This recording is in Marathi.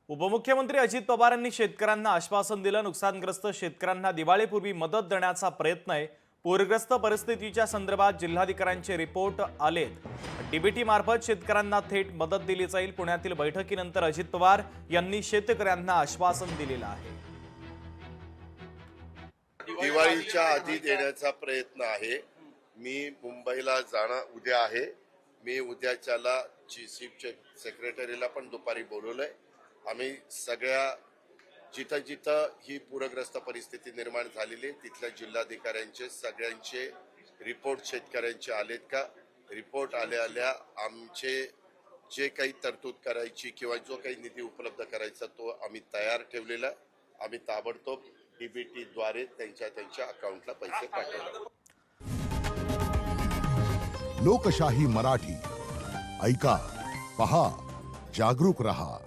उपमुख्यमंत्री अजित पवार यांनी शेतकऱ्यांना आश्वासन दिलं। नुकसानग्रस्त शेतकऱ्यांना दिवाळीपूर्वी मदत देण्याचा प्रयत्न आहे। पूरग्रस्त परिस्थितीच्या संदर्भात जिल्हाधिकाऱ्यांचे रिपोर्ट आलेत। डीबीटी मार्फत शेतकऱ्यांना थेट मदत दिली जाईल। पुण्यातील बैठकीनंतर अजित पवार यांनी शेतकऱ्यांना आश्वासन दिलेलं आहे। दिवाळीच्या आधी देण्याचा प्रयत्न आहे। मी मुंबईला जाणं उद्या आहे। मी उद्याच्याला चीफ सेक्रेटरीला पण दुपारी बोलवलंय। आम्ही सगळ्या जिथं जिथं ही पूरग्रस्त परिस्थिती निर्माण झालेली तिथल्या जिल्हाधिकाऱ्यांचे सगळ्यांचे रिपोर्ट शेतकऱ्यांचे आलेत का, रिपोर्ट आल्या आमचे जे काही तरतूद करायची किंवा जो काही निधी उपलब्ध करायचा तो आम्ही तयार ठेवलेला। आम्ही ताबडतोब डीबीटी द्वारे त्यांच्या अकाउंटला पैसे पाठवले। लोकशाही मराठी ऐका, पहा, जागरूक रहा।